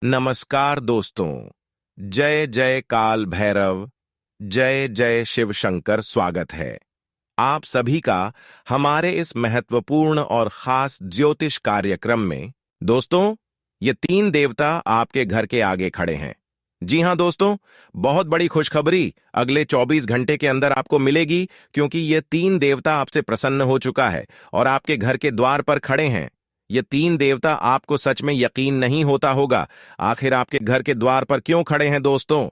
नमस्कार दोस्तों। जय जय काल भैरव, जय जय शिव शंकर। स्वागत है आप सभी का हमारे इस महत्वपूर्ण और खास ज्योतिष कार्यक्रम में। दोस्तों, ये तीन देवता आपके घर के आगे खड़े हैं। जी हां दोस्तों, बहुत बड़ी खुशखबरी अगले 24 घंटे के अंदर आपको मिलेगी, क्योंकि ये तीन देवता आपसे प्रसन्न हो चुका है और आपके घर के द्वार पर खड़े हैं। ये तीन देवता आपको सच में यकीन नहीं होता होगा, आखिर आपके घर के द्वार पर क्यों खड़े हैं दोस्तों?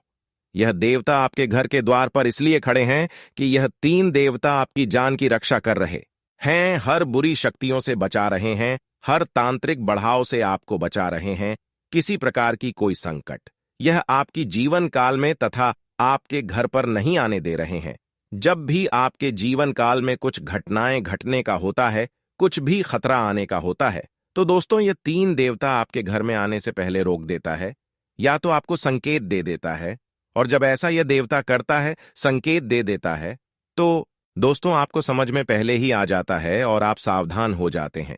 यह देवता आपके घर के द्वार पर इसलिए खड़े हैं कि यह तीन देवता आपकी जान की रक्षा कर रहे हैं, हर बुरी शक्तियों से बचा रहे हैं, हर तांत्रिक बढ़ाव से आपको बचा रहे हैं, किसी प्रकार की कोई संकट यह आपकी जीवन काल में तथा आपके घर पर नहीं आने दे रहे हैं। जब भी आपके जीवन काल में कुछ घटनाएं घटने का होता है, कुछ भी खतरा आने का होता है, तो दोस्तों ये तीन देवता आपके घर में आने से पहले रोक देता है, या तो आपको संकेत दे देता है। और जब ऐसा यह देवता करता है, संकेत दे देता है, तो दोस्तों आपको समझ में पहले ही आ जाता है और आप सावधान हो जाते हैं।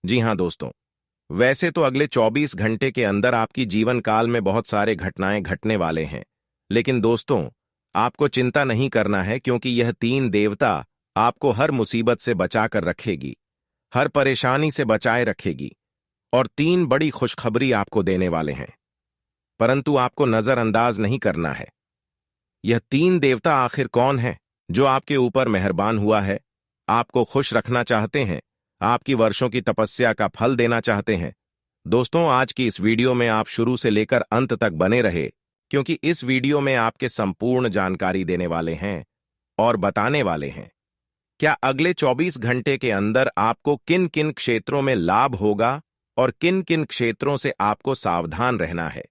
जी हां दोस्तों, वैसे तो अगले 24 घंटे के अंदर आपकी जीवन काल में बहुत सारे घटनाएं घटने वाले हैं, लेकिन दोस्तों आपको चिंता नहीं करना है, क्योंकि यह तीन देवता आपको हर मुसीबत से बचाकर रखेगी, हर परेशानी से बचाए रखेगी, और तीन बड़ी खुशखबरी आपको देने वाले हैं। परंतु आपको नजरअंदाज नहीं करना है। यह तीन देवता आखिर कौन है जो आपके ऊपर मेहरबान हुआ है, आपको खुश रखना चाहते हैं, आपकी वर्षों की तपस्या का फल देना चाहते हैं? दोस्तों, आज की इस वीडियो में आप शुरू से लेकर अंत तक बने रहे, क्योंकि इस वीडियो में आपके संपूर्ण जानकारी देने वाले हैं और बताने वाले हैं क्या अगले 24 घंटे के अंदर आपको किन किन क्षेत्रों में लाभ होगा और किन किन क्षेत्रों से आपको सावधान रहना है,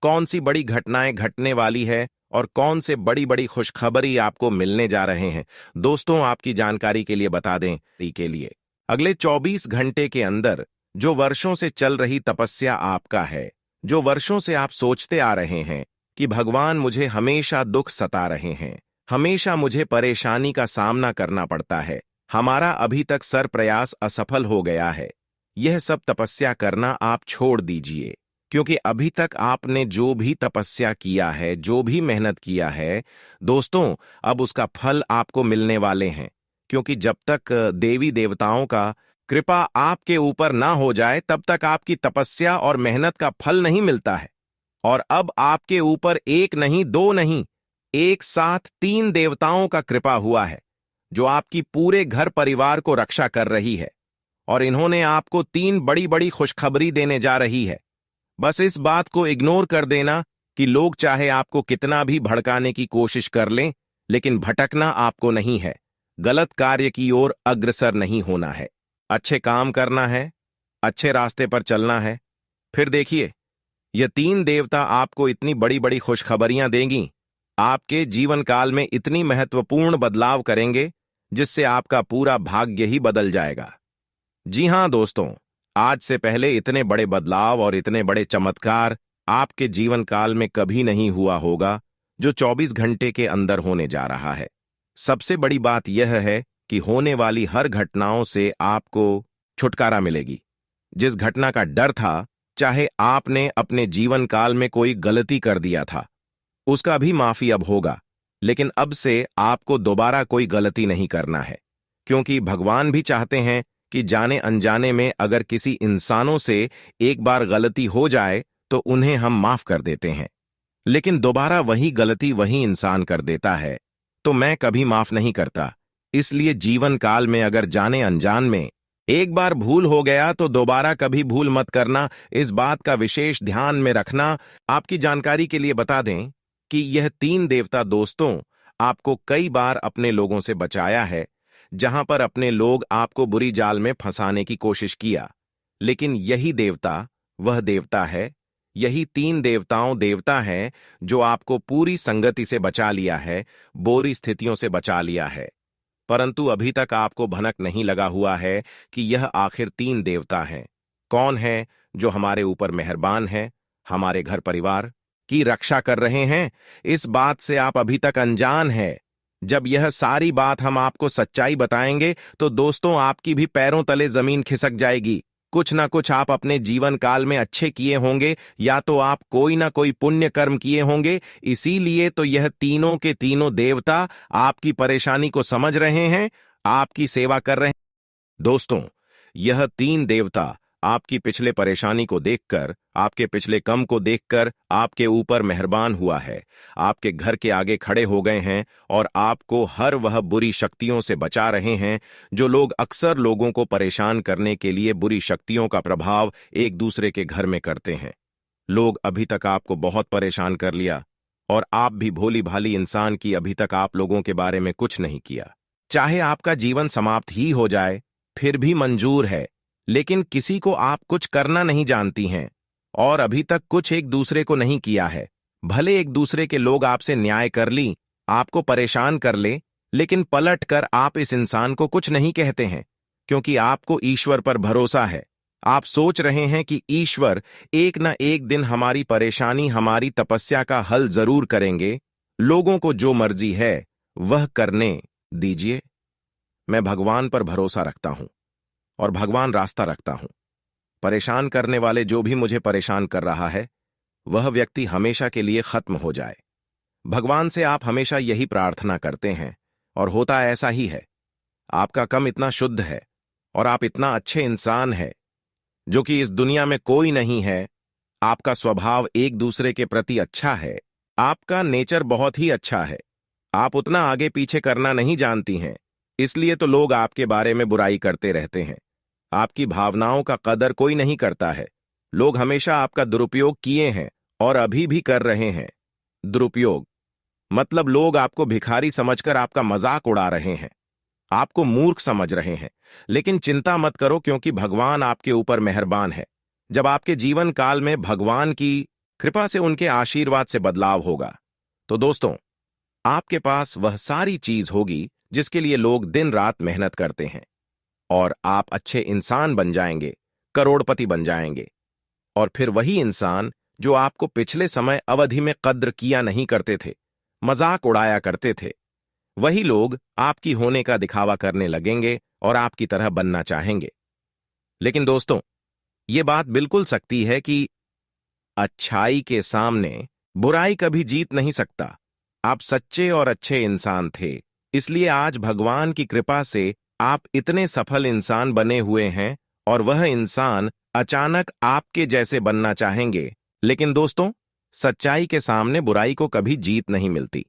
कौन सी बड़ी घटनाएं घटने वाली है और कौन से बड़ी बड़ी खुशखबरी आपको मिलने जा रहे हैं। दोस्तों, आपकी जानकारी के लिए बता दें के लिए अगले 24 घंटे के अंदर जो वर्षों से चल रही तपस्या आपका है, जो वर्षों से आप सोचते आ रहे हैं कि भगवान मुझे हमेशा दुख सता रहे हैं, हमेशा मुझे परेशानी का सामना करना पड़ता है, हमारा अभी तक सर प्रयास असफल हो गया है, यह सब तपस्या करना आप छोड़ दीजिए। क्योंकि अभी तक आपने जो भी तपस्या किया है, जो भी मेहनत किया है दोस्तों, अब उसका फल आपको मिलने वाले हैं। क्योंकि जब तक देवी देवताओं का कृपा आपके ऊपर ना हो जाए, तब तक आपकी तपस्या और मेहनत का फल नहीं मिलता है। और अब आपके ऊपर एक नहीं, दो नहीं, एक साथ तीन देवताओं का कृपा हुआ है, जो आपकी पूरे घर परिवार को रक्षा कर रही है, और इन्होंने आपको तीन बड़ी बड़ी खुशखबरी देने जा रही है। बस इस बात को इग्नोर कर देना कि लोग चाहे आपको कितना भी भड़काने की कोशिश कर लें, लेकिन भटकना आपको नहीं है, गलत कार्य की ओर अग्रसर नहीं होना है, अच्छे काम करना है, अच्छे रास्ते पर चलना है। फिर देखिए, ये तीन देवता आपको इतनी बड़ी बड़ी खुशखबरियां देंगी, आपके जीवन काल में इतनी महत्वपूर्ण बदलाव करेंगे, जिससे आपका पूरा भाग्य ही बदल जाएगा। जी हां दोस्तों, आज से पहले इतने बड़े बदलाव और इतने बड़े चमत्कार आपके जीवन काल में कभी नहीं हुआ होगा, जो 24 घंटे के अंदर होने जा रहा है। सबसे बड़ी बात यह है कि होने वाली हर घटनाओं से आपको छुटकारा मिलेगी। जिस घटना का डर था, चाहे आपने अपने जीवन काल में कोई गलती कर दिया था, उसका भी माफी अब होगा, लेकिन अब से आपको दोबारा कोई गलती नहीं करना है। क्योंकि भगवान भी चाहते हैं कि जाने अनजाने में अगर किसी इंसानों से एक बार गलती हो जाए तो उन्हें हम माफ कर देते हैं, लेकिन दोबारा वही गलती वही इंसान कर देता है तो मैं कभी माफ नहीं करता। इसलिए जीवन काल में अगर जाने अनजान में एक बार भूल हो गया तो दोबारा कभी भूल मत करना, इस बात का विशेष ध्यान में रखना। आपकी जानकारी के लिए बता दें कि यह तीन देवता दोस्तों आपको कई बार अपने लोगों से बचाया है, जहां पर अपने लोग आपको बुरी जाल में फंसाने की कोशिश किया, लेकिन यही देवता वह देवता है, यही तीन देवता हैं जो आपको पूरी संगति से बचा लिया है, बुरी स्थितियों से बचा लिया है। परंतु अभी तक आपको भनक नहीं लगा हुआ है कि यह आखिर तीन देवता हैं कौन है जो हमारे ऊपर मेहरबान है, हमारे घर परिवार की रक्षा कर रहे हैं। इस बात से आप अभी तक अनजान हैं। जब यह सारी बात हम आपको सच्चाई बताएंगे तो दोस्तों आपकी भी पैरों तले जमीन खिसक जाएगी। कुछ ना कुछ आप अपने जीवन काल में अच्छे किए होंगे, या तो आप कोई ना कोई पुण्य कर्म किए होंगे। इसीलिए तो यह तीनों के तीनों देवता आपकी परेशानी को समझ रहे हैं, आपकी सेवा कर रहे हैं। दोस्तों, यह तीन देवता आपकी पिछले परेशानी को देखकर, आपके पिछले कम को देखकर आपके ऊपर मेहरबान हुआ है, आपके घर के आगे खड़े हो गए हैं और आपको हर वह बुरी शक्तियों से बचा रहे हैं जो लोग अक्सर लोगों को परेशान करने के लिए बुरी शक्तियों का प्रभाव एक दूसरे के घर में करते हैं। लोग अभी तक आपको बहुत परेशान कर लिया और आप भी भोली भाली इंसान की अभी तक आप लोगों के बारे में कुछ नहीं किया। चाहे आपका जीवन समाप्त ही हो जाए फिर भी मंजूर है, लेकिन किसी को आप कुछ करना नहीं जानती हैं और अभी तक कुछ एक दूसरे को नहीं किया है। भले एक दूसरे के लोग आपसे न्याय कर ली, आपको परेशान कर ले, लेकिन पलट कर आप इस इंसान को कुछ नहीं कहते हैं, क्योंकि आपको ईश्वर पर भरोसा है। आप सोच रहे हैं कि ईश्वर एक न एक दिन हमारी परेशानी, हमारी तपस्या का हल जरूर करेंगे। लोगों को जो मर्जी है वह करने दीजिए। मैं भगवान पर भरोसा रखता हूं और भगवान रास्ता रखता हूं। परेशान करने वाले जो भी मुझे परेशान कर रहा है वह व्यक्ति हमेशा के लिए खत्म हो जाए। भगवान से आप हमेशा यही प्रार्थना करते हैं और होता ऐसा ही है। आपका कम इतना शुद्ध है और आप इतना अच्छे इंसान है जो कि इस दुनिया में कोई नहीं है। आपका स्वभाव एक दूसरे के प्रति अच्छा है, आपका नेचर बहुत ही अच्छा है। आप उतना आगे पीछे करना नहीं जानती हैं, इसलिए तो लोग आपके बारे में बुराई करते रहते हैं। आपकी भावनाओं का कदर कोई नहीं करता है। लोग हमेशा आपका दुरुपयोग किए हैं और अभी भी कर रहे हैं। दुरुपयोग मतलब लोग आपको भिखारी समझकर आपका मजाक उड़ा रहे हैं, आपको मूर्ख समझ रहे हैं। लेकिन चिंता मत करो, क्योंकि भगवान आपके ऊपर मेहरबान है। जब आपके जीवन काल में भगवान की कृपा से, उनके आशीर्वाद से बदलाव होगा, तो दोस्तों आपके पास वह सारी चीज होगी जिसके लिए लोग दिन रात मेहनत करते हैं, और आप अच्छे इंसान बन जाएंगे, करोड़पति बन जाएंगे। और फिर वही इंसान जो आपको पिछले समय अवधि में कद्र किया नहीं करते थे, मजाक उड़ाया करते थे, वही लोग आपकी होने का दिखावा करने लगेंगे और आपकी तरह बनना चाहेंगे। लेकिन दोस्तों, ये बात बिल्कुल सच्ची है कि अच्छाई के सामने बुराई कभी जीत नहीं सकता। आप सच्चे और अच्छे इंसान थे, इसलिए आज भगवान की कृपा से आप इतने सफल इंसान बने हुए हैं और वह इंसान अचानक आपके जैसे बनना चाहेंगे। लेकिन दोस्तों, सच्चाई के सामने बुराई को कभी जीत नहीं मिलती।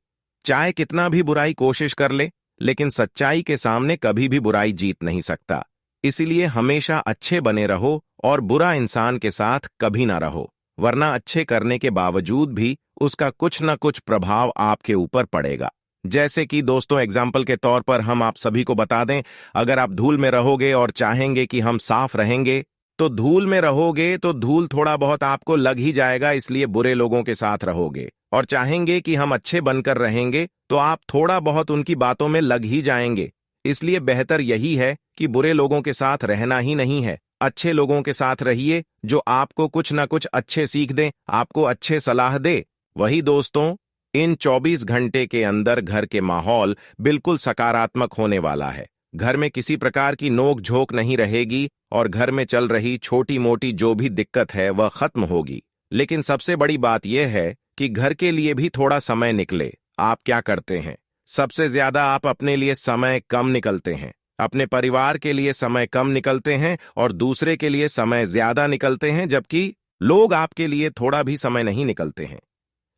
चाहे कितना भी बुराई कोशिश कर ले, लेकिन सच्चाई के सामने कभी भी बुराई जीत नहीं सकता। इसीलिए हमेशा अच्छे बने रहो और बुरा इंसान के साथ कभी ना रहो, वरना अच्छे करने के बावजूद भी उसका कुछ न कुछ प्रभाव आपके ऊपर पड़ेगा। जैसे कि दोस्तों, एग्जाम्पल के तौर पर हम आप सभी को बता दें, अगर आप धूल में रहोगे और चाहेंगे कि हम साफ रहेंगे, तो धूल में रहोगे तो धूल थोड़ा बहुत आपको लग ही जाएगा, इसलिए बुरे लोगों के साथ रहोगे। और चाहेंगे कि हम अच्छे बनकर रहेंगे, तो आप थोड़ा बहुत उनकी बातों में लग ही जाएंगे। इसलिए बेहतर यही है कि बुरे लोगों के साथ रहना ही नहीं है, अच्छे लोगों के साथ रहिए जो आपको कुछ ना कुछ अच्छे सीख दें, आपको अच्छे सलाह दे। वही दोस्तों, इन 24 घंटे के अंदर घर के माहौल बिल्कुल सकारात्मक होने वाला है। घर में किसी प्रकार की नोक झोंक नहीं रहेगी और घर में चल रही छोटी मोटी जो भी दिक्कत है वह खत्म होगी। लेकिन सबसे बड़ी बात यह है कि घर के लिए भी थोड़ा समय निकले। आप क्या करते हैं? सबसे ज्यादा आप अपने लिए समय कम निकलते हैं, अपने परिवार के लिए समय कम निकलते हैं और दूसरे के लिए समय ज्यादा निकलते हैं, जबकि लोग आपके लिए थोड़ा भी समय नहीं निकलते हैं।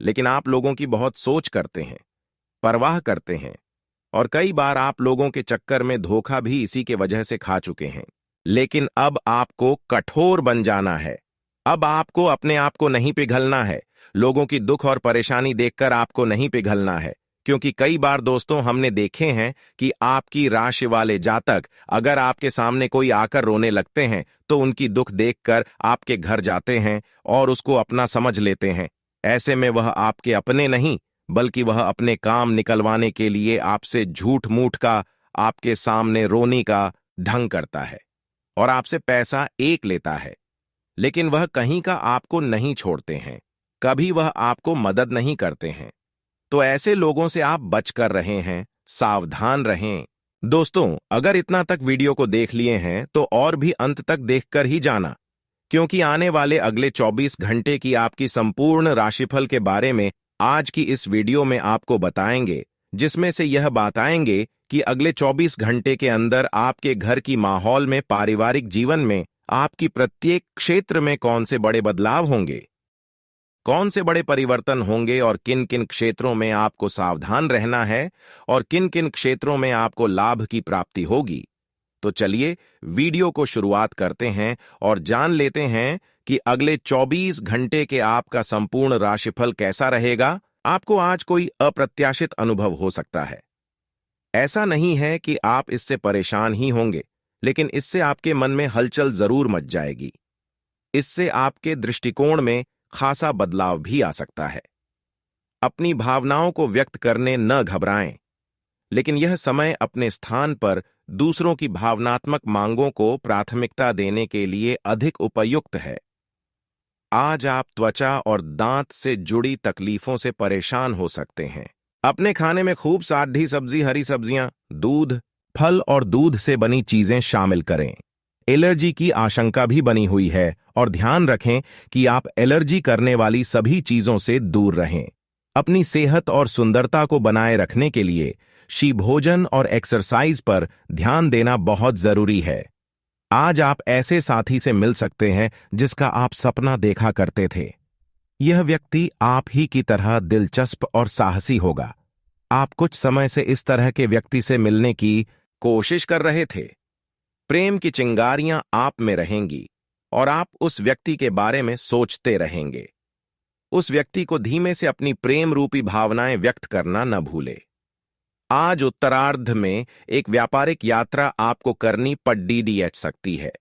लेकिन आप लोगों की बहुत सोच करते हैं, परवाह करते हैं, और कई बार आप लोगों के चक्कर में धोखा भी इसी के वजह से खा चुके हैं। लेकिन अब आपको कठोर बन जाना है। अब आपको अपने आप को नहीं पिघलना है, लोगों की दुख और परेशानी देखकर आपको नहीं पिघलना है, क्योंकि कई बार दोस्तों हमने देखे हैं कि आपकी राशि वाले जातक अगर आपके सामने कोई आकर रोने लगते हैं तो उनकी दुख देखकर आपके घर जाते हैं और उसको अपना समझ लेते हैं। ऐसे में वह आपके अपने नहीं, बल्कि वह अपने काम निकलवाने के लिए आपसे झूठ मूठ का, आपके सामने रोने का ढंग करता है और आपसे पैसा एक लेता है। लेकिन वह कहीं का आपको नहीं छोड़ते हैं, कभी वह आपको मदद नहीं करते हैं। तो ऐसे लोगों से आप बचकर रहें हैं, सावधान रहें। दोस्तों, अगर इतना तक वीडियो को देख लिए हैं तो और भी अंत तक देखकर ही जाना, क्योंकि आने वाले अगले 24 घंटे की आपकी संपूर्ण राशिफल के बारे में आज की इस वीडियो में आपको बताएंगे, जिसमें से यह बताएंगे कि अगले 24 घंटे के अंदर आपके घर की माहौल में, पारिवारिक जीवन में, आपकी प्रत्येक क्षेत्र में कौन से बड़े बदलाव होंगे, कौन से बड़े परिवर्तन होंगे और किन किन क्षेत्रों में आपको सावधान रहना है और किन किन क्षेत्रों में आपको लाभ की प्राप्ति होगी। तो चलिए वीडियो को शुरुआत करते हैं और जान लेते हैं कि अगले 24 घंटे के आपका संपूर्ण राशिफल कैसा रहेगा। आपको आज कोई अप्रत्याशित अनुभव हो सकता है। ऐसा नहीं है कि आप इससे परेशान ही होंगे, लेकिन इससे आपके मन में हलचल जरूर मच जाएगी। इससे आपके दृष्टिकोण में खासा बदलाव भी आ सकता है। अपनी भावनाओं को व्यक्त करने न घबराएं, लेकिन यह समय अपने स्थान पर दूसरों की भावनात्मक मांगों को प्राथमिकता देने के लिए अधिक उपयुक्त है। आज आप त्वचा और दांत से जुड़ी तकलीफों से परेशान हो सकते हैं। अपने खाने में खूब सादी सब्जी, हरी सब्जियां, दूध, फल और दूध से बनी चीजें शामिल करें। एलर्जी की आशंका भी बनी हुई है और ध्यान रखें कि आप एलर्जी करने वाली सभी चीजों से दूर रहें। अपनी सेहत और सुंदरता को बनाए रखने के लिए भोजन और एक्सरसाइज पर ध्यान देना बहुत जरूरी है। आज आप ऐसे साथी से मिल सकते हैं जिसका आप सपना देखा करते थे। यह व्यक्ति आप ही की तरह दिलचस्प और साहसी होगा। आप कुछ समय से इस तरह के व्यक्ति से मिलने की कोशिश कर रहे थे। प्रेम की चिंगारियां आप में रहेंगी और आप उस व्यक्ति के बारे में सोचते रहेंगे। उस व्यक्ति को धीमे से अपनी प्रेम रूपी भावनाएं व्यक्त करना न भूले। आज उत्तरार्ध में एक व्यापारिक यात्रा आपको करनी पड़ सकती है।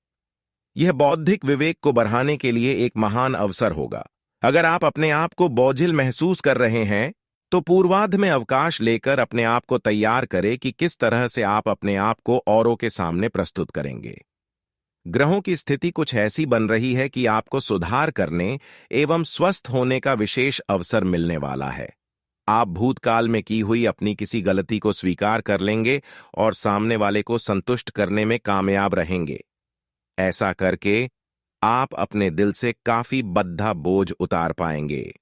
यह बौद्धिक विवेक को बढ़ाने के लिए एक महान अवसर होगा। अगर आप अपने आप को बोझिल महसूस कर रहे हैं तो पूर्वार्ध में अवकाश लेकर अपने आप को तैयार करें कि किस तरह से आप अपने आप को औरों के सामने प्रस्तुत करेंगे। ग्रहों की स्थिति कुछ ऐसी बन रही है कि आपको सुधार करने एवं स्वस्थ होने का विशेष अवसर मिलने वाला है। आप भूतकाल में की हुई अपनी किसी गलती को स्वीकार कर लेंगे और सामने वाले को संतुष्ट करने में कामयाब रहेंगे। ऐसा करके आप अपने दिल से काफी बद्धा बोझ उतार पाएंगे।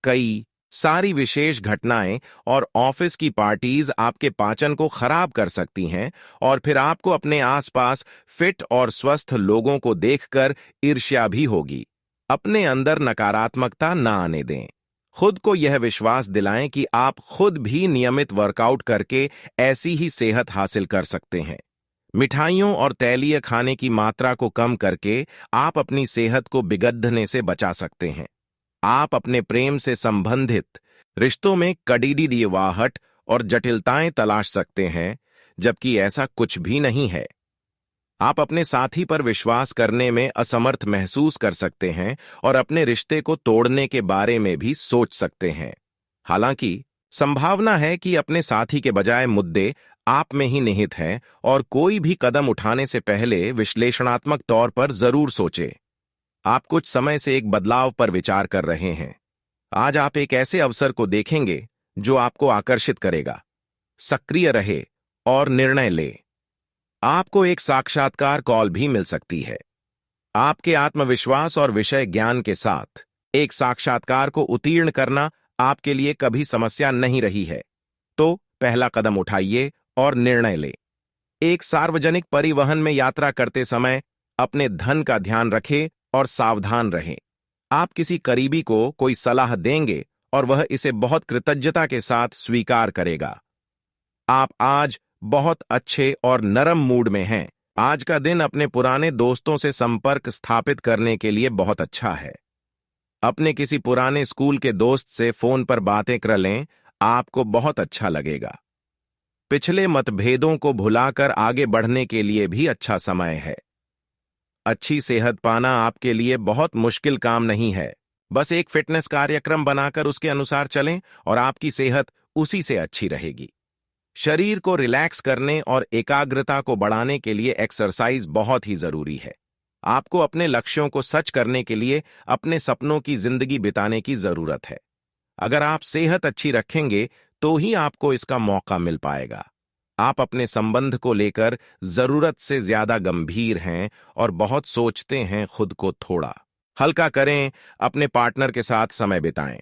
कई सारी विशेष घटनाएं और ऑफिस की पार्टीज आपके पाचन को खराब कर सकती हैं और फिर आपको अपने आसपास फिट और स्वस्थ लोगों को देखकर ईर्ष्या भी होगी। अपने अंदर नकारात्मकता न आने दें। खुद को यह विश्वास दिलाएं कि आप खुद भी नियमित वर्कआउट करके ऐसी ही सेहत हासिल कर सकते हैं। मिठाइयों और तैलीय खाने की मात्रा को कम करके आप अपनी सेहत को बिगड़ने से बचा सकते हैं। आप अपने प्रेम से संबंधित रिश्तों में कड़ीवाहट और जटिलताएं तलाश सकते हैं, जबकि ऐसा कुछ भी नहीं है। आप अपने साथी पर विश्वास करने में असमर्थ महसूस कर सकते हैं और अपने रिश्ते को तोड़ने के बारे में भी सोच सकते हैं। हालांकि संभावना है कि अपने साथी के बजाय मुद्दे आप में ही निहित हैं और कोई भी कदम उठाने से पहले विश्लेषणात्मक तौर पर जरूर सोचें। आप कुछ समय से एक बदलाव पर विचार कर रहे हैं। आज आप एक ऐसे अवसर को देखेंगे जो आपको आकर्षित करेगा। सक्रिय रहे और निर्णय ले। आपको एक साक्षात्कार कॉल भी मिल सकती है। आपके आत्मविश्वास और विषय ज्ञान के साथ एक साक्षात्कार को उत्तीर्ण करना आपके लिए कभी समस्या नहीं रही है, तो पहला कदम उठाइए और निर्णय ले। एक सार्वजनिक परिवहन में यात्रा करते समय अपने धन का ध्यान रखें और सावधान रहें। आप किसी करीबी को कोई सलाह देंगे और वह इसे बहुत कृतज्ञता के साथ स्वीकार करेगा। आप आज बहुत अच्छे और नरम मूड में हैं। आज का दिन अपने पुराने दोस्तों से संपर्क स्थापित करने के लिए बहुत अच्छा है। अपने किसी पुराने स्कूल के दोस्त से फोन पर बातें कर लें, आपको बहुत अच्छा लगेगा। पिछले मतभेदों को भुलाकर आगे बढ़ने के लिए भी अच्छा समय है। अच्छी सेहत पाना आपके लिए बहुत मुश्किल काम नहीं है। बस एक फिटनेस कार्यक्रम बनाकर उसके अनुसार चलें और आपकी सेहत उसी से अच्छी रहेगी। शरीर को रिलैक्स करने और एकाग्रता को बढ़ाने के लिए एक्सरसाइज बहुत ही जरूरी है। आपको अपने लक्ष्यों को सच करने के लिए अपने सपनों की जिंदगी बिताने की जरूरत है। अगर आप सेहत अच्छी रखेंगे तो ही आपको इसका मौका मिल पाएगा। आप अपने संबंध को लेकर जरूरत से ज्यादा गंभीर हैं और बहुत सोचते हैं, खुद को थोड़ा हल्का करें, अपने पार्टनर के साथ समय बिताएं।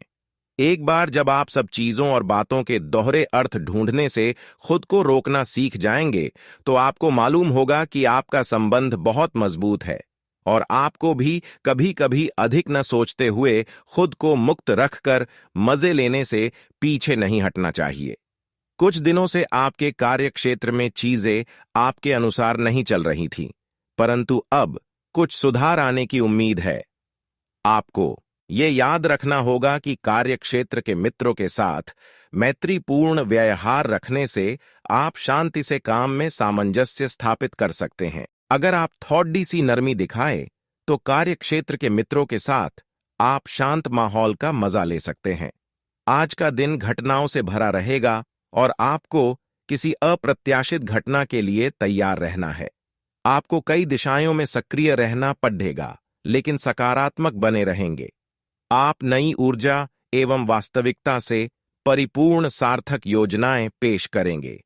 एक बार जब आप सब चीजों और बातों के दोहरे अर्थ ढूंढने से खुद को रोकना सीख जाएंगे, तो आपको मालूम होगा कि आपका संबंध बहुत मजबूत है और आपको भी कभी कभी अधिक न सोचते हुए खुद को मुक्त रखकर मजे लेने से पीछे नहीं हटना चाहिए। कुछ दिनों से आपके कार्य क्षेत्र में चीजें आपके अनुसार नहीं चल रही थीं, परंतु अब कुछ सुधार आने की उम्मीद है। आपको ये याद रखना होगा कि कार्यक्षेत्र के मित्रों के साथ मैत्रीपूर्ण व्यवहार रखने से आप शांति से काम में सामंजस्य स्थापित कर सकते हैं। अगर आप थोड़ी सी नरमी दिखाए तो कार्यक्षेत्र के मित्रों के साथ आप शांत माहौल का मजा ले सकते हैं। आज का दिन घटनाओं से भरा रहेगा और आपको किसी अप्रत्याशित घटना के लिए तैयार रहना है। आपको कई दिशाओं में सक्रिय रहना पड़ेगा, लेकिन सकारात्मक बने रहेंगे। आप नई ऊर्जा एवं वास्तविकता से परिपूर्ण सार्थक योजनाएं पेश करेंगे।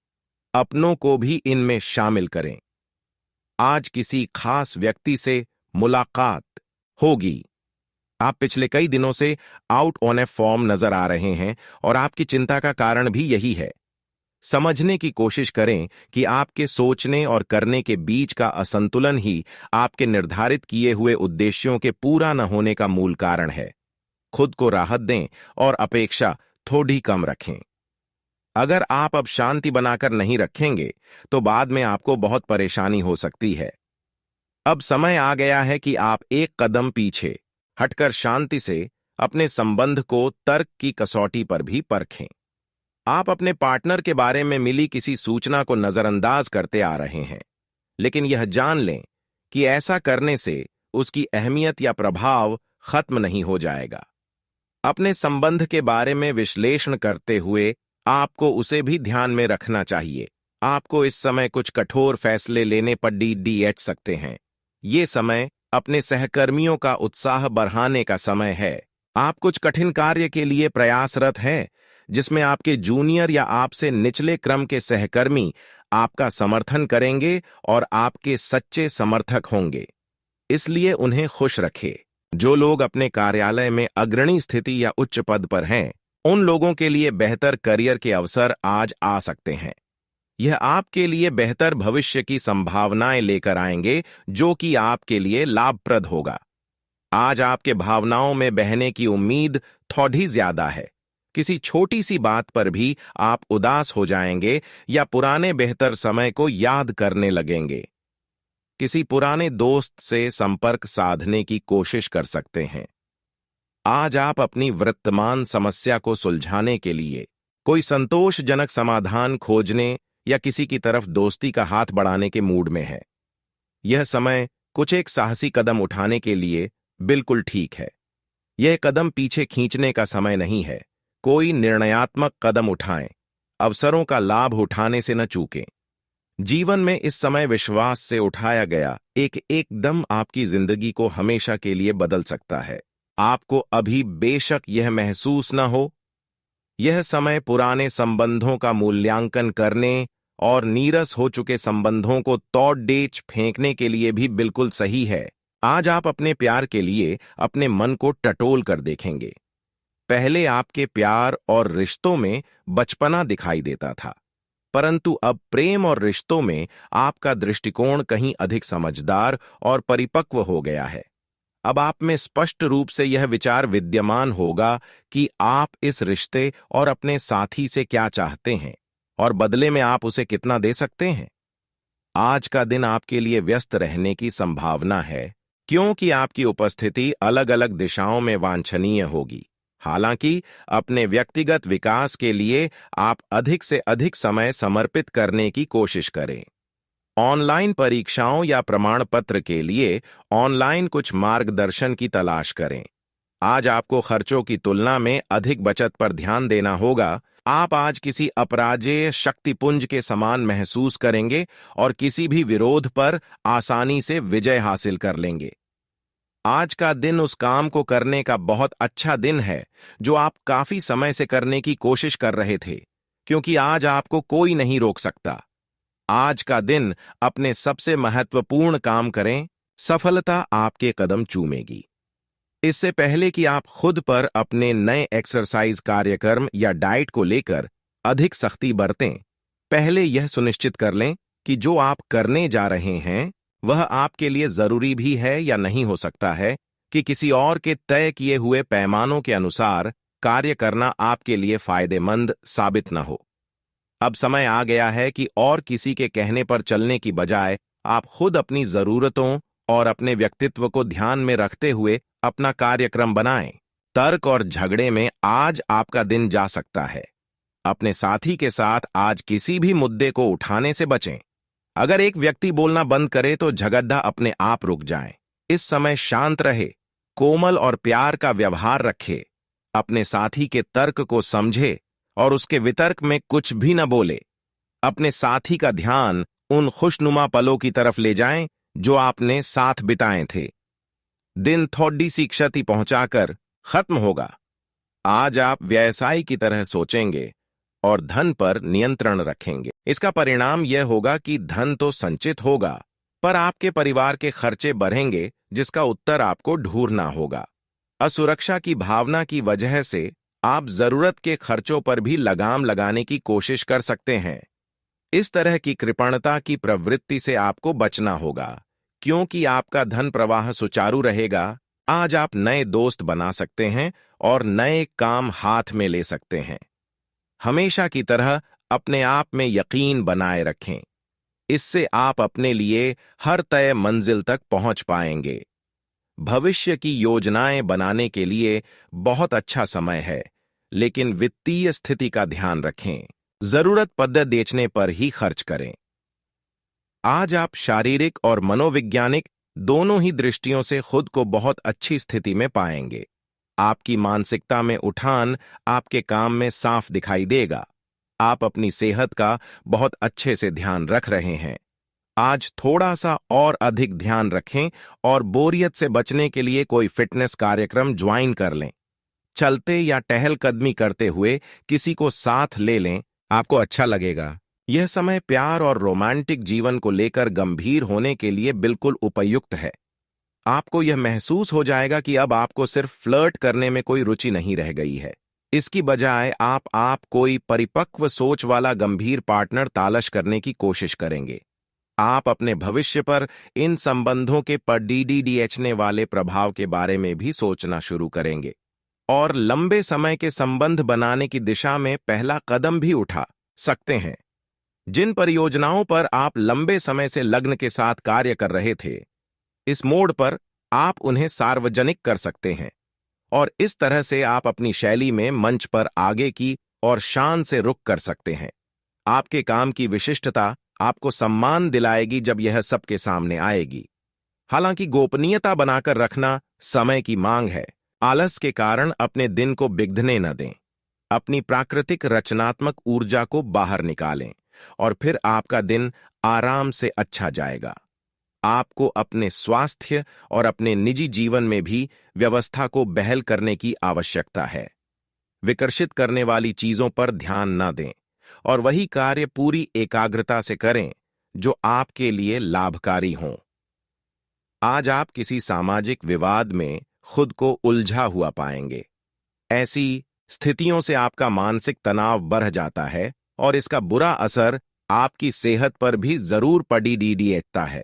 अपनों को भी इनमें शामिल करें। आज किसी खास व्यक्ति से मुलाकात होगी। आप पिछले कई दिनों से आउट ऑन ए फॉर्म नजर आ रहे हैं और आपकी चिंता का कारण भी यही है। समझने की कोशिश करें कि आपके सोचने और करने के बीच का असंतुलन ही आपके निर्धारित किए हुए उद्देश्यों के पूरा न होने का मूल कारण है। खुद को राहत दें और अपेक्षा थोड़ी कम रखें। अगर आप अब शांति बनाकर नहीं रखेंगे तो बाद में आपको बहुत परेशानी हो सकती है। अब समय आ गया है कि आप एक कदम पीछे हटकर शांति से अपने संबंध को तर्क की कसौटी पर भी परखें। आप अपने पार्टनर के बारे में मिली किसी सूचना को नजरअंदाज करते आ रहे हैं, लेकिन यह जान लें कि ऐसा करने से उसकी अहमियत या प्रभाव खत्म नहीं हो जाएगा। अपने संबंध के बारे में विश्लेषण करते हुए आपको उसे भी ध्यान में रखना चाहिए। आपको इस समय कुछ कठोर फैसले लेने पर डीएच सकते हैं। ये समय अपने सहकर्मियों का उत्साह बढ़ाने का समय है। आप कुछ कठिन कार्य के लिए प्रयासरत हैं, जिसमें आपके जूनियर या आपसे निचले क्रम के सहकर्मी आपका समर्थन करेंगे और आपके सच्चे समर्थक होंगे। इसलिए उन्हें खुश रखें। जो लोग अपने कार्यालय में अग्रणी स्थिति या उच्च पद पर हैं, उन लोगों के लिए बेहतर करियर के अवसर आज आ सकते हैं। यह आपके लिए बेहतर भविष्य की संभावनाएं लेकर आएंगे, जो कि आपके लिए लाभप्रद होगा। आज आपके भावनाओं में बहने की उम्मीद थोड़ी ज्यादा है। किसी छोटी सी बात पर भी आप उदास हो जाएंगे या पुराने बेहतर समय को याद करने लगेंगे। किसी पुराने दोस्त से संपर्क साधने की कोशिश कर सकते हैं। आज आप अपनी वर्तमान समस्या को सुलझाने के लिए कोई संतोषजनक समाधान खोजने या किसी की तरफ दोस्ती का हाथ बढ़ाने के मूड में है। यह समय कुछ एक साहसी कदम उठाने के लिए बिल्कुल ठीक है। यह कदम पीछे खींचने का समय नहीं है। कोई निर्णयात्मक कदम उठाएं। अवसरों का लाभ उठाने से न चूकें। जीवन में इस समय विश्वास से उठाया गया एकदम आपकी जिंदगी को हमेशा के लिए बदल सकता है। आपको अभी बेशक यह महसूस न हो, यह समय पुराने संबंधों का मूल्यांकन करने और नीरस हो चुके संबंधों को तोड़-डेच फेंकने के लिए भी बिल्कुल सही है। आज आप अपने प्यार के लिए अपने मन को टटोल कर देखेंगे। पहले आपके प्यार और रिश्तों में बचपना दिखाई देता था, परंतु अब प्रेम और रिश्तों में आपका दृष्टिकोण कहीं अधिक समझदार और परिपक्व हो गया है। अब आप में स्पष्ट रूप से यह विचार विद्यमान होगा कि आप इस रिश्ते और अपने साथी से क्या चाहते हैं और बदले में आप उसे कितना दे सकते हैं। आज का दिन आपके लिए व्यस्त रहने की संभावना है, क्योंकि आपकी उपस्थिति अलग अलग दिशाओं में वांछनीय होगी। हालांकि अपने व्यक्तिगत विकास के लिए आप अधिक से अधिक समय समर्पित करने की कोशिश करें। ऑनलाइन परीक्षाओं या प्रमाण पत्र के लिए ऑनलाइन कुछ मार्गदर्शन की तलाश करें। आज आपको खर्चों की तुलना में अधिक बचत पर ध्यान देना होगा। आप आज किसी अपराजेय शक्तिपुंज के समान महसूस करेंगे और किसी भी विरोध पर आसानी से विजय हासिल कर लेंगे। आज का दिन उस काम को करने का बहुत अच्छा दिन है जो आप काफी समय से करने की कोशिश कर रहे थे। क्योंकि आज आपको कोई नहीं रोक सकता। आज का दिन अपने सबसे महत्वपूर्ण काम करें, सफलता आपके कदम चूमेगी। इससे पहले कि आप खुद पर अपने नए एक्सरसाइज कार्यक्रम या डाइट को लेकर अधिक सख्ती बरतें, पहले यह सुनिश्चित कर लें कि जो आप करने जा रहे हैं वह आपके लिए जरूरी भी है या नहीं। हो सकता है कि किसी और के तय किए हुए पैमानों के अनुसार कार्य करना आपके लिए फायदेमंद साबित न हो। अब समय आ गया है कि और किसी के कहने पर चलने की बजाय आप खुद अपनी जरूरतों और अपने व्यक्तित्व को ध्यान में रखते हुए अपना कार्यक्रम बनाएं। तर्क और झगड़े में आज आपका दिन जा सकता है। अपने साथी के साथ आज किसी भी मुद्दे को उठाने से बचें। अगर एक व्यक्ति बोलना बंद करे तो झगड़ा अपने आप रुक जाए। इस समय शांत रहे, कोमल और प्यार का व्यवहार रखे, अपने साथी के तर्क को समझे और उसके वितर्क में कुछ भी न बोले। अपने साथी का ध्यान उन खुशनुमा पलों की तरफ ले जाएं जो आपने साथ बिताए थे। दिन थोड़ी सी क्षति पहुंचाकर खत्म होगा। आज आप व्यवसाय की तरह सोचेंगे और धन पर नियंत्रण रखेंगे। इसका परिणाम यह होगा कि धन तो संचित होगा, पर आपके परिवार के खर्चे बढ़ेंगे, जिसका उत्तर आपको ढूंढना होगा। असुरक्षा की भावना की वजह से आप जरूरत के खर्चों पर भी लगाम लगाने की कोशिश कर सकते हैं। इस तरह की कृपणता की प्रवृत्ति से आपको बचना होगा, क्योंकि आपका धन प्रवाह सुचारू रहेगा। आज आप नए दोस्त बना सकते हैं और नए काम हाथ में ले सकते हैं। हमेशा की तरह अपने आप में यकीन बनाए रखें। इससे आप अपने लिए हर तय मंजिल तक पहुंच पाएंगे। भविष्य की योजनाएं बनाने के लिए बहुत अच्छा समय है, लेकिन वित्तीय स्थिति का ध्यान रखें। जरूरत पद बेचने पर ही खर्च करें। आज आप शारीरिक और मनोवैज्ञानिक दोनों ही दृष्टियों से खुद को बहुत अच्छी स्थिति में पाएंगे। आपकी मानसिकता में उठान आपके काम में साफ दिखाई देगा। आप अपनी सेहत का बहुत अच्छे से ध्यान रख रहे हैं। आज थोड़ा सा और अधिक ध्यान रखें और बोरियत से बचने के लिए कोई फिटनेस कार्यक्रम ज्वाइन कर लें। चलते या टहलकदमी करते हुए किसी को साथ ले लें, आपको अच्छा लगेगा। यह समय प्यार और रोमांटिक जीवन को लेकर गंभीर होने के लिए बिल्कुल उपयुक्त है। आपको यह महसूस हो जाएगा कि अब आपको सिर्फ फ्लर्ट करने में कोई रुचि नहीं रह गई है। इसकी बजाय आप कोई परिपक्व सोच वाला गंभीर पार्टनर तलाश करने की कोशिश करेंगे। आप अपने भविष्य पर इन संबंधों के पड़ने वाले प्रभाव के बारे में भी सोचना शुरू करेंगे और लंबे समय के संबंध बनाने की दिशा में पहला कदम भी उठा सकते हैं। जिन परियोजनाओं पर आप लंबे समय से लग्न के साथ कार्य कर रहे थे, इस मोड़ पर आप उन्हें सार्वजनिक कर सकते हैं और इस तरह से आप अपनी शैली में मंच पर आगे की और शान से रुख कर सकते हैं। आपके काम की विशिष्टता आपको सम्मान दिलाएगी जब यह सबके सामने आएगी। हालांकि गोपनीयता बनाकर रखना समय की मांग है। आलस के कारण अपने दिन को बिगड़ने न दें। अपनी प्राकृतिक रचनात्मक ऊर्जा को बाहर निकालें और फिर आपका दिन आराम से अच्छा जाएगा। आपको अपने स्वास्थ्य और अपने निजी जीवन में भी व्यवस्था को बहाल करने की आवश्यकता है। विकर्षित करने वाली चीजों पर ध्यान न दें और वही कार्य पूरी एकाग्रता से करें जो आपके लिए लाभकारी हों। आज आप किसी सामाजिक विवाद में खुद को उलझा हुआ पाएंगे। ऐसी स्थितियों से आपका मानसिक तनाव बढ़ जाता है और इसका बुरा असर आपकी सेहत पर भी जरूर पड़ता है।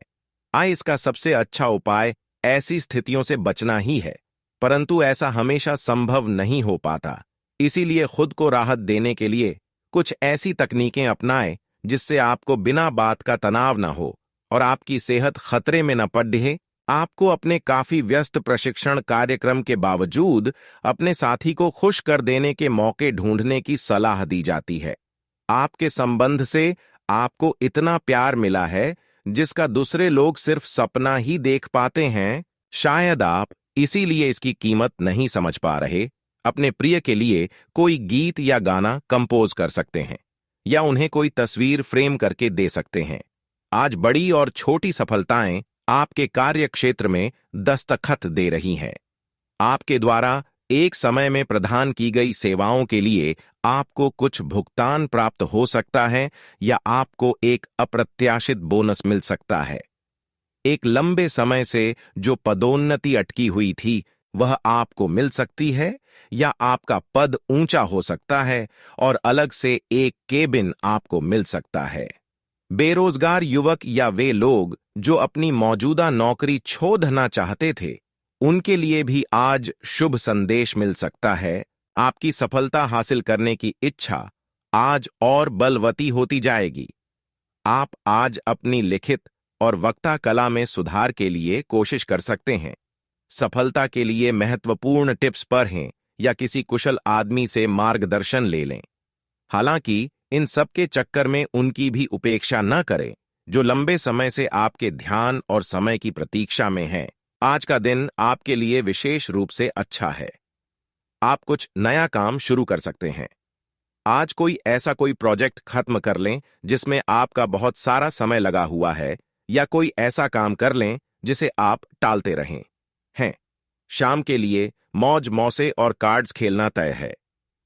इसका सबसे अच्छा उपाय ऐसी स्थितियों से बचना ही है, परंतु ऐसा हमेशा संभव नहीं हो पाता। इसीलिए खुद को राहत देने के लिए कुछ ऐसी तकनीकें अपनाएं जिससे आपको बिना बात का तनाव न हो और आपकी सेहत खतरे में न पड़े। आपको अपने काफी व्यस्त प्रशिक्षण कार्यक्रम के बावजूद अपने साथी को खुश कर देने के मौके ढूंढने की सलाह दी जाती है। आपके संबंध से आपको इतना प्यार मिला है जिसका दूसरे लोग सिर्फ सपना ही देख पाते हैं। शायद आप इसीलिए इसकी कीमत नहीं समझ पा रहे। अपने प्रिय के लिए कोई गीत या गाना कंपोज कर सकते हैं या उन्हें कोई तस्वीर फ्रेम करके दे सकते हैं। आज बड़ी और छोटी सफलताएं आपके कार्य क्षेत्र में दस्तखत दे रही हैं। आपके द्वारा एक समय में प्रदान की गई सेवाओं के लिए आपको कुछ भुगतान प्राप्त हो सकता है या आपको एक अप्रत्याशित बोनस मिल सकता है। एक लंबे समय से जो पदोन्नति अटकी हुई थी वह आपको मिल सकती है या आपका पद ऊंचा हो सकता है और अलग से एक केबिन आपको मिल सकता है। बेरोजगार युवक या वे लोग जो अपनी मौजूदा नौकरी छोड़ना चाहते थे, उनके लिए भी आज शुभ संदेश मिल सकता है। आपकी सफलता हासिल करने की इच्छा आज और बलवती होती जाएगी। आप आज अपनी लिखित और वक्ता कला में सुधार के लिए कोशिश कर सकते हैं। सफलता के लिए महत्वपूर्ण टिप्स पढ़ें या किसी कुशल आदमी से मार्गदर्शन ले लें। हालांकि इन सब के चक्कर में उनकी भी उपेक्षा न करें जो लंबे समय से आपके ध्यान और समय की प्रतीक्षा में हैं। आज का दिन आपके लिए विशेष रूप से अच्छा है। आप कुछ नया काम शुरू कर सकते हैं। आज कोई प्रोजेक्ट खत्म कर लें जिसमें आपका बहुत सारा समय लगा हुआ है या कोई ऐसा काम कर लें जिसे आप टालते रहें हैं। शाम के लिए मौज मौसे और कार्ड्स खेलना तय है।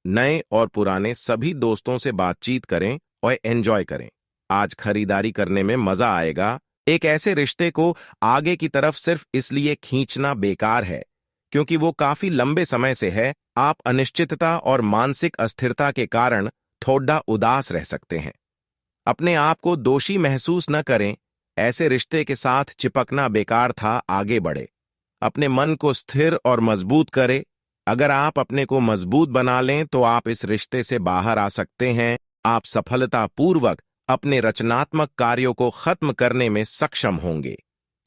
नए और पुराने सभी दोस्तों से बातचीत करें और एंजॉय करें। आज खरीदारी करने में मजा आएगा। एक ऐसे रिश्ते को आगे की तरफ सिर्फ इसलिए खींचना बेकार है क्योंकि वो काफी लंबे समय से है। आप अनिश्चितता और मानसिक अस्थिरता के कारण थोड़ा उदास रह सकते हैं। अपने आप को दोषी महसूस न करें। ऐसे रिश्ते के साथ चिपकना बेकार था। आगे बढ़े। अपने मन को स्थिर और मजबूत करें। अगर आप अपने को मजबूत बना लें तो आप इस रिश्ते से बाहर आ सकते हैं। आप सफलतापूर्वक अपने रचनात्मक कार्यों को खत्म करने में सक्षम होंगे।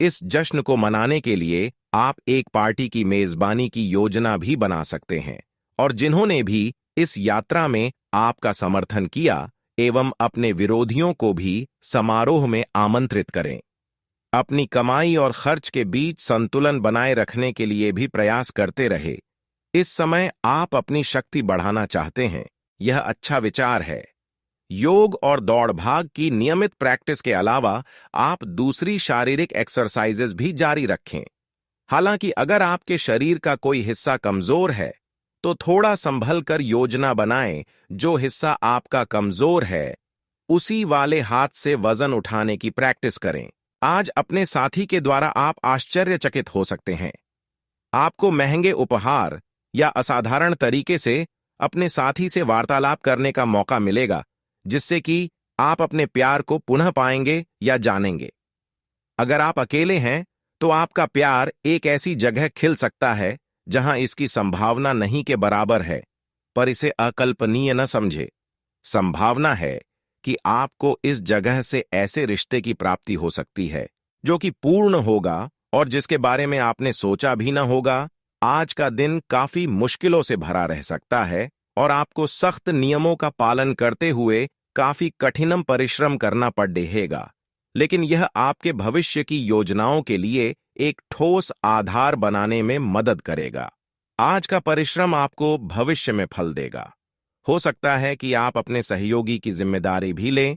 इस जश्न को मनाने के लिए आप एक पार्टी की मेजबानी की योजना भी बना सकते हैं और जिन्होंने भी इस यात्रा में आपका समर्थन किया एवं अपने विरोधियों को भी समारोह में आमंत्रित करें। अपनी कमाई और खर्च के बीच संतुलन बनाए रखने के लिए भी प्रयास करते रहे। इस समय आप अपनी शक्ति बढ़ाना चाहते हैं, यह अच्छा विचार है। योग और दौड़ भाग की नियमित प्रैक्टिस के अलावा आप दूसरी शारीरिक एक्सरसाइजेज भी जारी रखें। हालांकि अगर आपके शरीर का कोई हिस्सा कमजोर है तो थोड़ा संभल कर योजना बनाएं। जो हिस्सा आपका कमजोर है उसी वाले हाथ से वजन उठाने की प्रैक्टिस करें। आज अपने साथी के द्वारा आप आश्चर्यचकित हो सकते हैं। आपको महंगे उपहार या असाधारण तरीके से अपने साथी से वार्तालाप करने का मौका मिलेगा जिससे कि आप अपने प्यार को पुनः पाएंगे या जानेंगे। अगर आप अकेले हैं तो आपका प्यार एक ऐसी जगह खिल सकता है जहां इसकी संभावना नहीं के बराबर है, पर इसे अकल्पनीय न समझे। संभावना है कि आपको इस जगह से ऐसे रिश्ते की प्राप्ति हो सकती है जो कि पूर्ण होगा और जिसके बारे में आपने सोचा भी न होगा। आज का दिन काफी मुश्किलों से भरा रह सकता है और आपको सख्त नियमों का पालन करते हुए काफी कठिन परिश्रम करना पड़ेगा, लेकिन यह आपके भविष्य की योजनाओं के लिए एक ठोस आधार बनाने में मदद करेगा। आज का परिश्रम आपको भविष्य में फल देगा। हो सकता है कि आप अपने सहयोगी की जिम्मेदारी भी लें